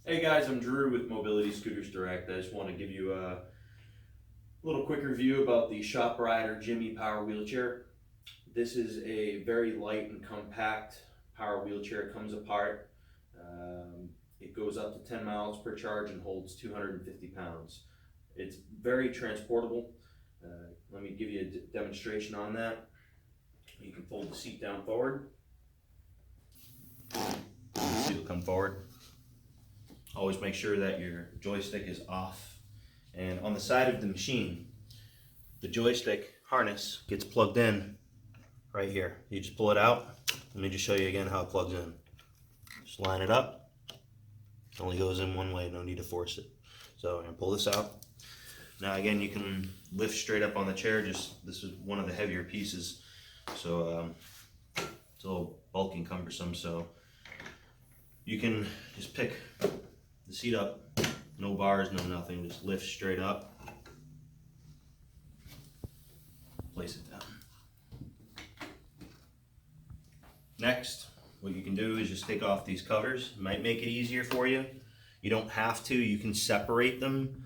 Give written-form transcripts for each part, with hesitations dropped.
Hey guys, I'm Drew with Mobility Scooters Direct. I just want to give you a little quick review about the Shop Rider Jimmie power wheelchair. This is a very light and compact power wheelchair. It comes apart. It goes up to 10 miles per charge and holds 250 pounds. It's very transportable. Let me give you a demonstration on that. You can fold the seat down forward. The seat will come forward. Always make sure that your joystick is off. And on the side of the machine, the joystick harness gets plugged in right here. You just pull it out. Let me just show you again how it plugs in. Just line it up. It only goes in one way, no need to force it. So I'm gonna pull this out. Now again, you can lift straight up on the chair. This is one of the heavier pieces. So it's a little bulky and cumbersome. So you can just pick the seat up, no bars, no nothing, just lift straight up, place it down. Next, what you can do is just take off these covers. It might make it easier for you. You don't have to, you can separate them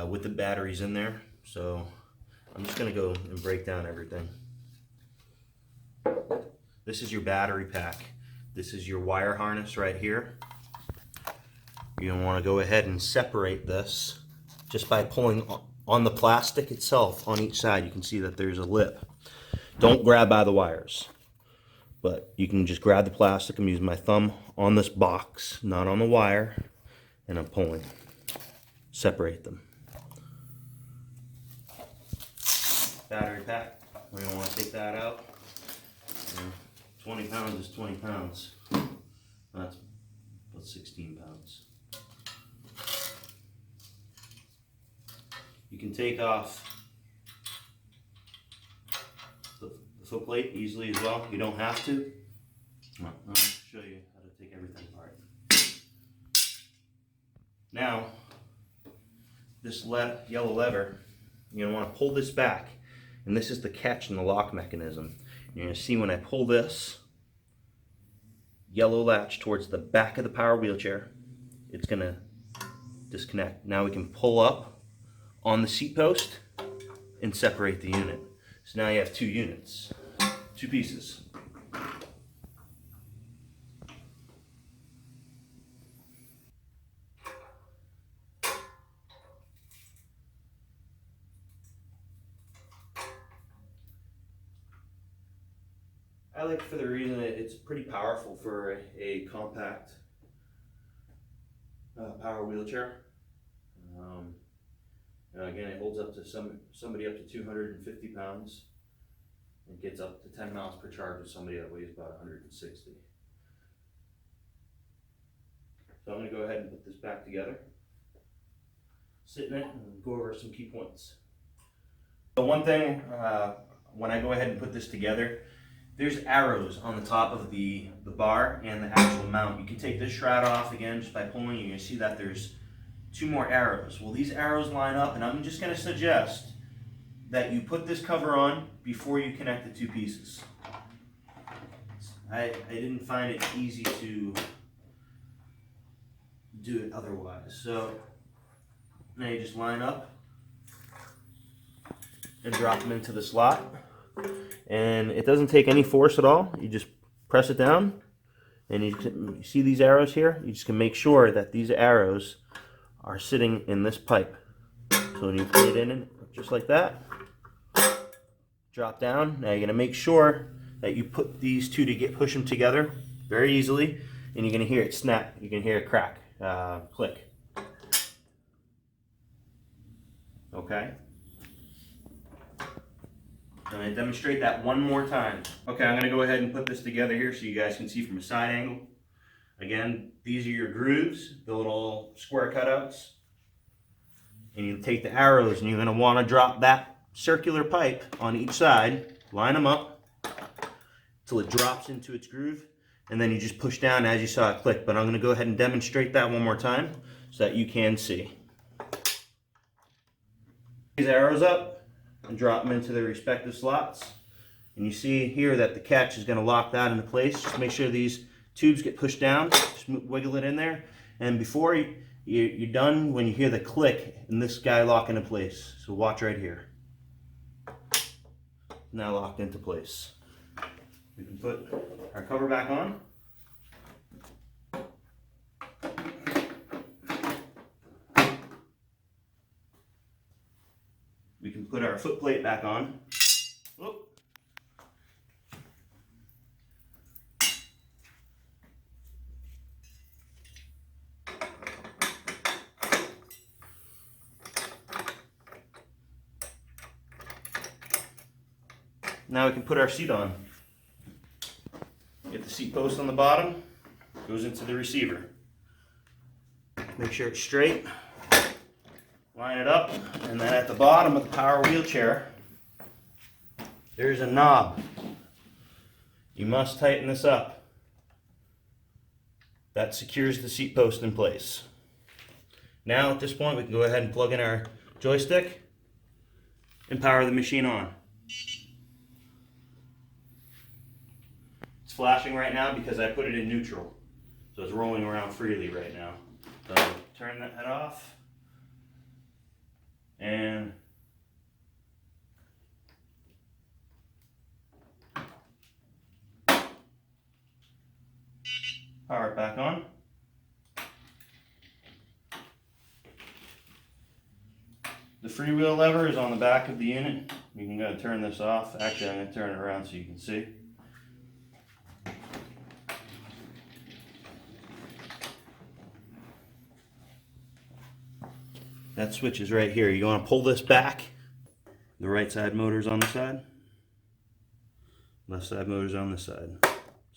with the batteries in there. So I'm just gonna go and break down everything. This is your battery pack. This is your wire harness right here. You're going to want to go ahead and separate this just by pulling on the plastic itself on each side. You can see that there's a lip. Don't grab by the wires, but you can just grab the plastic. I'm using my thumb on this box, not on the wire, and I'm pulling. Separate them. Battery pack, we're going to want to take that out. 20 pounds is 20 pounds. That's about 16 pounds. You can take off the foot plate easily as well. You don't have to. Come on, I'll show you how to take everything apart. Now, this yellow lever, you're going to want to pull this back. And this is the catch in the lock mechanism. You're going to see when I pull this yellow latch towards the back of the power wheelchair, it's going to disconnect. Now we can pull up on the seat post and separate the unit. So now you have two units, two pieces. I like it for the reason it's pretty powerful for a compact power wheelchair. Again, it holds up to somebody up to 250 pounds and gets up to 10 miles per charge with somebody that weighs about 160. So I'm going to go ahead and put this back together, sit in it, and go over some key points. So one thing, when I go ahead and put this together, there's arrows on the top of the bar and the actual mount. You can take this shroud off again just by pulling. You're going to see that there's two more arrows. Well, these arrows line up, and I'm just going to suggest that you put this cover on before you connect the two pieces. I didn't find it easy to do it otherwise. So now you just line up and drop them into the slot. And it doesn't take any force at all. You just press it down, and you see these arrows here? You just can make sure that these arrows are sitting in this pipe. So when you put it in just like that, drop down. Now you're going to make sure that you put these two to push them together very easily, and you're going to hear it snap. You can hear it crack, click. Okay. I'm going to demonstrate that one more time. Okay, I'm going to go ahead and put this together here so you guys can see from a side angle. Again, these are your grooves, the little square cutouts. And you take the arrows and you're going to want to drop that circular pipe on each side, line them up till it drops into its groove, and then you just push down as you saw it click. But I'm going to go ahead and demonstrate that one more time so that you can see. These arrows up and drop them into their respective slots. And you see here that the catch is going to lock that into place. Just make sure these tubes get pushed down, just wiggle it in there. And before you're done, when you hear the click, and this guy lock into place. So watch right here. Now locked into place. We can put our cover back on. We can put our foot plate back on. Whoop. Now we can put our seat on. Get the seat post on the bottom, goes into the receiver. Make sure it's straight, line it up, and then at the bottom of the power wheelchair, there's a knob. You must tighten this up. That secures the seat post in place. Now at this point we can go ahead and plug in our joystick and power the machine on. It's flashing right now because I put it in neutral, so it's rolling around freely right now. So turn that head off, and power it back on. The freewheel lever is on the back of the unit. You can go turn this off. Actually, I'm going to turn it around so you can see. That switch is right here. You want to pull this back. The right side motor's on the side. Left side motor's on this side.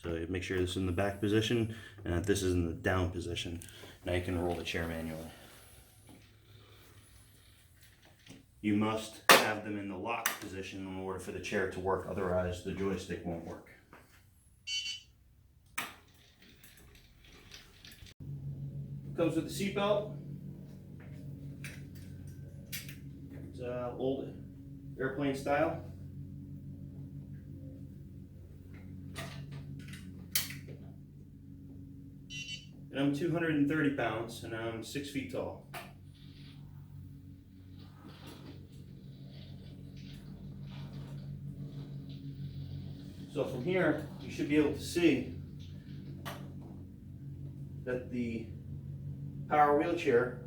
So you make sure this is in the back position and that this is in the down position. Now you can roll the chair manually. You must have them in the lock position in order for the chair to work, otherwise the joystick won't work. Comes with the seat belt. It's old airplane style. And I'm 230 pounds and I'm 6 feet tall. So from here, you should be able to see that the power wheelchair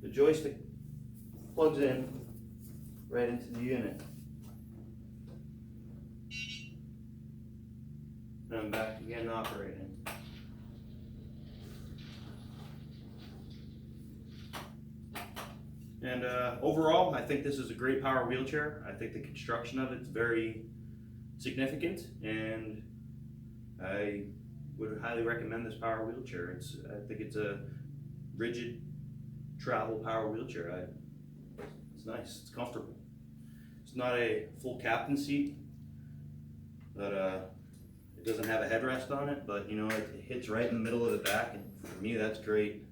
the joystick plugs in right into the unit. And I'm back again operating. And overall, I think this is a great power wheelchair. I think the construction of it is very significant, and I would highly recommend this power wheelchair. I think it's a rigid travel power wheelchair. It's nice, it's comfortable. It's not a full captain seat, but it doesn't have a headrest on it, but you know, it hits right in the middle of the back, and for me that's great.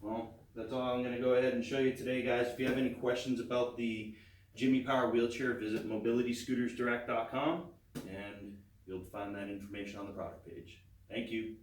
Well, that's all I'm going to go ahead and show you today, guys. If you have any questions about the Jimmie power wheelchair, visit mobilityscootersdirect.com and you'll find that information on the product page. Thank you.